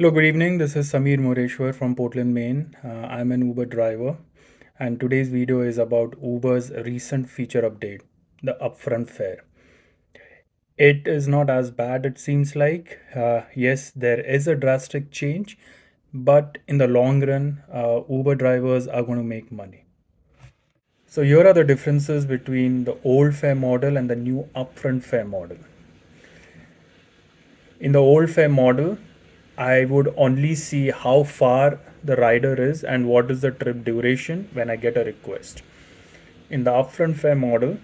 Hello, good evening. This is Samir Moreshver from Portland, Maine. I'm an Uber driver, and today's video is about Uber's recent feature update, the Upfront Fare. It is not as bad it seems like. Yes, there is a drastic change, but in the long run, Uber drivers are going to make money. So here are the differences between the old fare model and the new Upfront Fare model. In the old fare model, I would only see how far the rider is and what is the trip duration when I get a request. In the upfront fare model,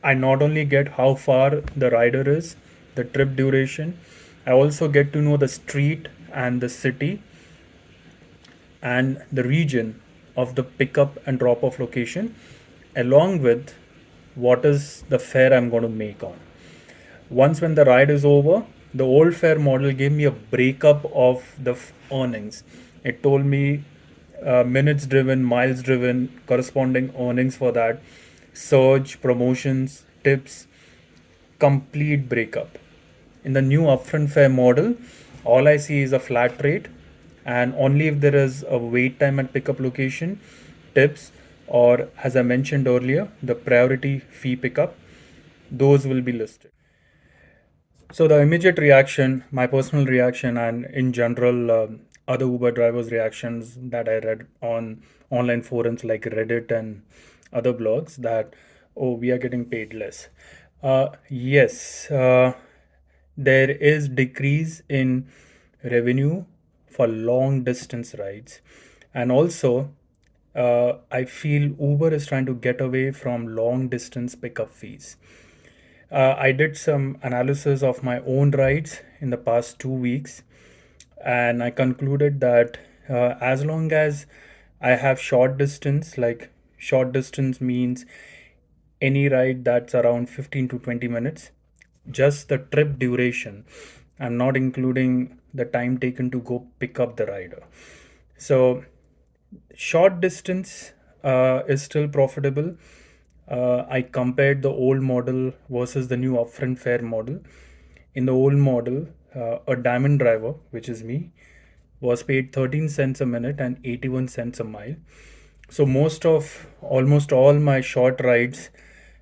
I not only get how far the rider is, the trip duration, I also get to know the street and the city and the region of the pickup and drop off location, along with what is the fare I'm going to make on. Once when the ride is over, the old fare model gave me a breakup of the earnings. It told me minutes driven, miles driven, corresponding earnings for that, surge, promotions, tips, complete breakup. In the new upfront fare model, all I see is a flat rate, and only if there is a wait time at pickup location, tips, or as I mentioned earlier, the priority fee pickup, those will be listed. So the immediate reaction, my personal reaction, and in general, other Uber drivers' reactions that I read on online forums like Reddit and other blogs that, oh, we are getting paid less. Yes, there is decrease in revenue for long distance rides, and also I feel Uber is trying to get away from long distance pickup fees. I did some analysis of my own rides in the past 2 weeks, and I concluded that as long as I have short distance, like short distance means any ride that's around 15 to 20 minutes, just the trip duration. I'm not including the time taken to go pick up the rider. So short distance is still profitable. I compared the old model versus the new upfront fare model. In the old model, a diamond driver, which is me, was paid 13 cents a minute and 81 cents a mile. So almost all my short rides,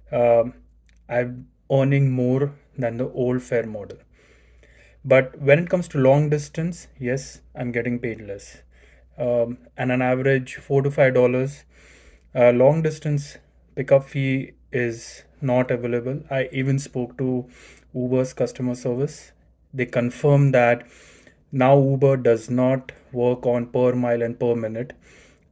I'm earning more than the old fare model. But when it comes to long distance, yes, I'm getting paid less. And an average $4 to $5. Long distance pickup fee is not available. I even spoke to Uber's customer service. They confirmed that now Uber does not work on per mile and per minute.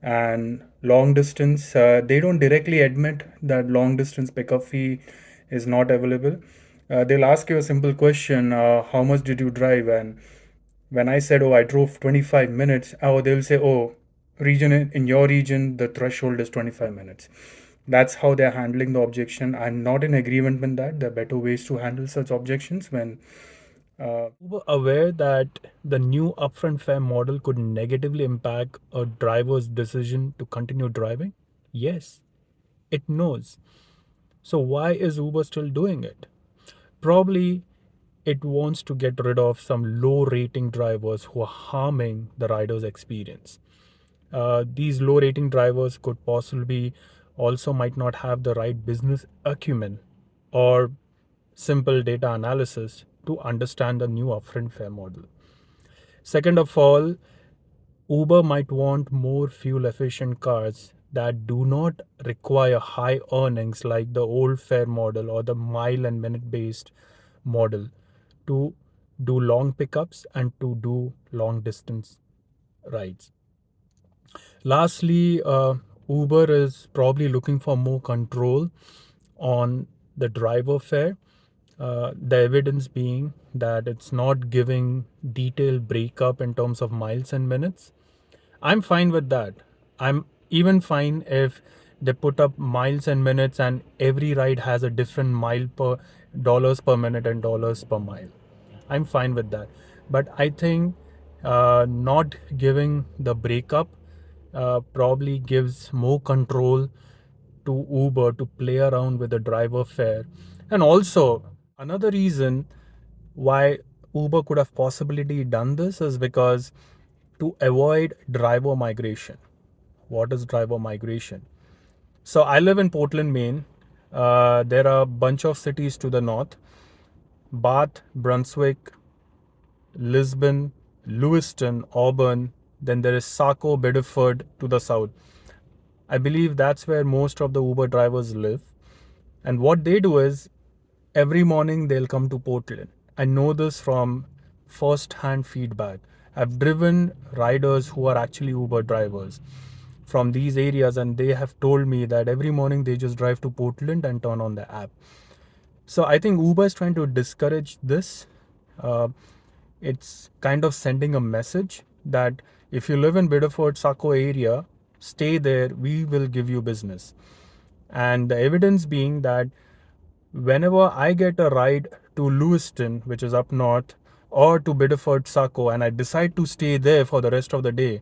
And long distance, they don't directly admit that long distance pickup fee is not available. They'll ask you a simple question, how much did you drive? And when I said, oh, I drove 25 minutes, oh, they'll say, oh, in your region, the threshold is 25 minutes. That's how they're handling the objection. I'm not in agreement with that. There are better ways to handle such objections when Uber aware that the new upfront fare model could negatively impact a driver's decision to continue driving? Yes, it knows. So why is Uber still doing it? Probably it wants to get rid of some low rating drivers who are harming the rider's experience. These low rating drivers could possibly also might not have the right business acumen or simple data analysis to understand the new upfront fare model. Second of all, Uber might want more fuel efficient cars that do not require high earnings like the old fare model or the mile and minute based model to do long pickups and to do long distance rides. Lastly, Uber is probably looking for more control on the driver fare. The evidence being that it's not giving detailed breakup in terms of miles and minutes. I'm fine with that. I'm even fine if they put up miles and minutes and every ride has a different mile per dollars per minute and dollars per mile. I'm fine with that. But I think not giving the breakup probably gives more control to Uber to play around with the driver fare. And also, another reason why Uber could have possibly done this is because to avoid driver migration. What is driver migration? So I live in Portland, Maine. There are a bunch of cities to the north: Bath, Brunswick, Lisbon, Lewiston, Auburn. Then there is Saco, Bedford to the south. I believe that's where most of the Uber drivers live. And what they do is every morning they'll come to Portland. I know this from first hand feedback. I've driven riders who are actually Uber drivers from these areas, and they have told me that every morning they just drive to Portland and turn on the app. So I think Uber is trying to discourage this. Uh, it's kind of sending a message that if you live in Bedford, Saco area, stay there, we will give you business. And the evidence being that whenever I get a ride to Lewiston, which is up north, or to Bedford, Saco, and I decide to stay there for the rest of the day,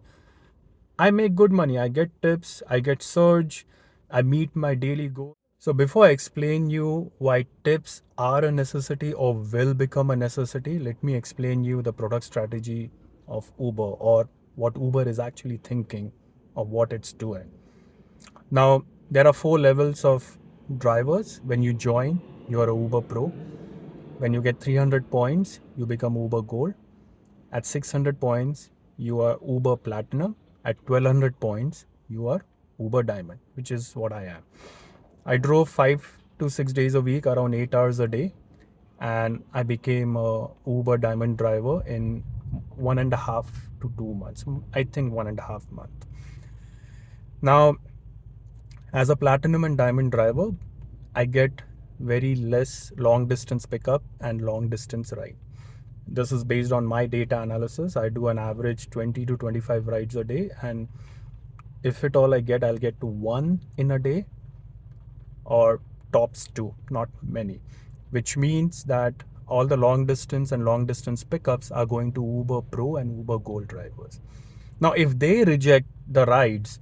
I make good money. I get tips, I get surge, I meet my daily goal. So before I explain you why tips are a necessity or will become a necessity, let me explain you the product strategy of Uber, or what Uber is actually thinking of what it's doing. Now, there are 4 levels of drivers. When you join, you are a Uber Pro. When you get 300 points, you become Uber Gold. At 600 points, you are Uber Platinum. At 1200 points, you are Uber Diamond, which is what I am. I drove 5 to 6 days a week, around 8 hours a day, and I became a Uber Diamond driver in 1.5 to 2 months. I think 1.5 month. Now, as a Platinum and Diamond driver, I get very less long distance pickup and long distance ride. This is based on my data analysis. I do an average 20 to 25 rides a day, and if at all I get, I'll get to one in a day, or tops two, not many, which means that all the long distance and long distance pickups are going to Uber Pro and Uber Gold drivers. Now, if they reject the rides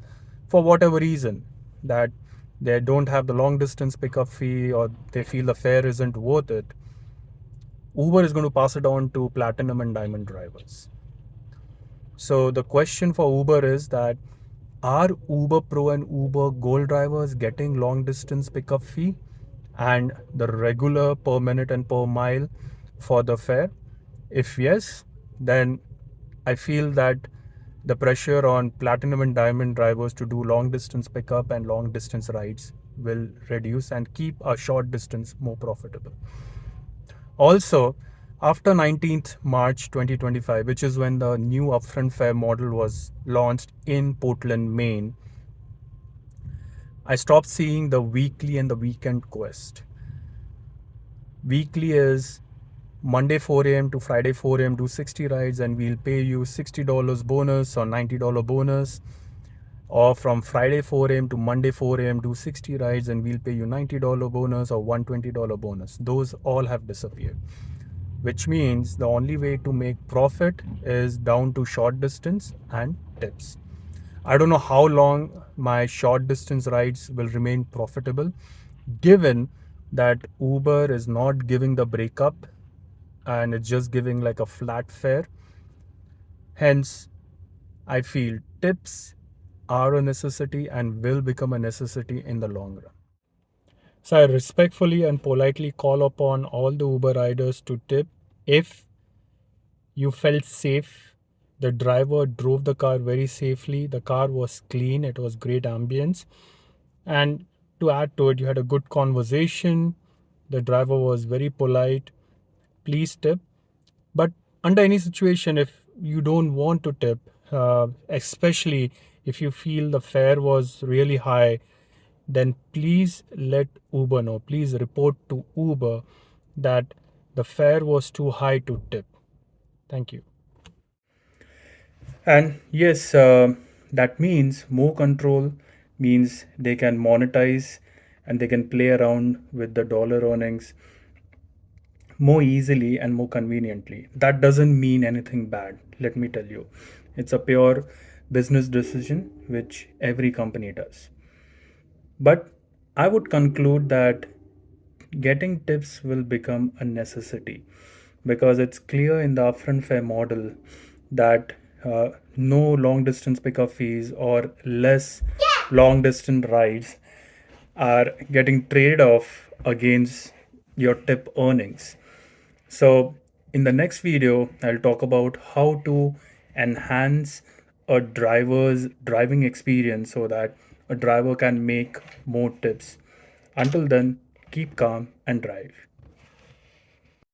for whatever reason, that they don't have the long distance pickup fee, or they feel the fare isn't worth it, Uber is going to pass it on to Platinum and Diamond drivers. So the question for Uber is that, are Uber Pro and Uber Gold drivers getting long distance pickup fee and the regular per minute and per mile for the fare? If yes, then I feel that the pressure on Platinum and Diamond drivers to do long distance pickup and long distance rides will reduce and keep a short distance more profitable. Also, after 19th March 2025, which is when the new Upfront Fare model was launched in Portland, Maine, I stopped seeing the weekly and the weekend quest. Weekly is Monday 4 a.m. to Friday 4 a.m. do 60 rides and we'll pay you $60 bonus or $90 bonus. Or from Friday 4 a.m. to Monday 4 a.m. do 60 rides and we'll pay you $90 bonus or $120 bonus. Those all have disappeared, which means the only way to make profit is down to short distance and tips. I don't know how long my short distance rides will remain profitable, given that Uber is not giving the breakup and it's just giving like a flat fare. Hence, I feel tips are a necessity and will become a necessity in the long run. So I respectfully and politely call upon all the Uber riders to tip if you felt safe. The driver drove the car very safely. The car was clean. It was great ambience. And to add to it, you had a good conversation. The driver was very polite. Please tip. But under any situation, if you don't want to tip, especially if you feel the fare was really high, then please let Uber know. Please report to Uber that the fare was too high to tip. Thank you. And yes, that means more control means they can monetize and they can play around with the dollar earnings more easily and more conveniently. That doesn't mean anything bad, let me tell you. It's a pure business decision which every company does. But I would conclude that getting tips will become a necessity because it's clear in the upfront fare model that no long distance pickup fees or less long distance rides are getting traded off against your tip earnings. So, in the next video, I'll talk about how to enhance a driver's driving experience so that a driver can make more tips. Until then, keep calm and drive.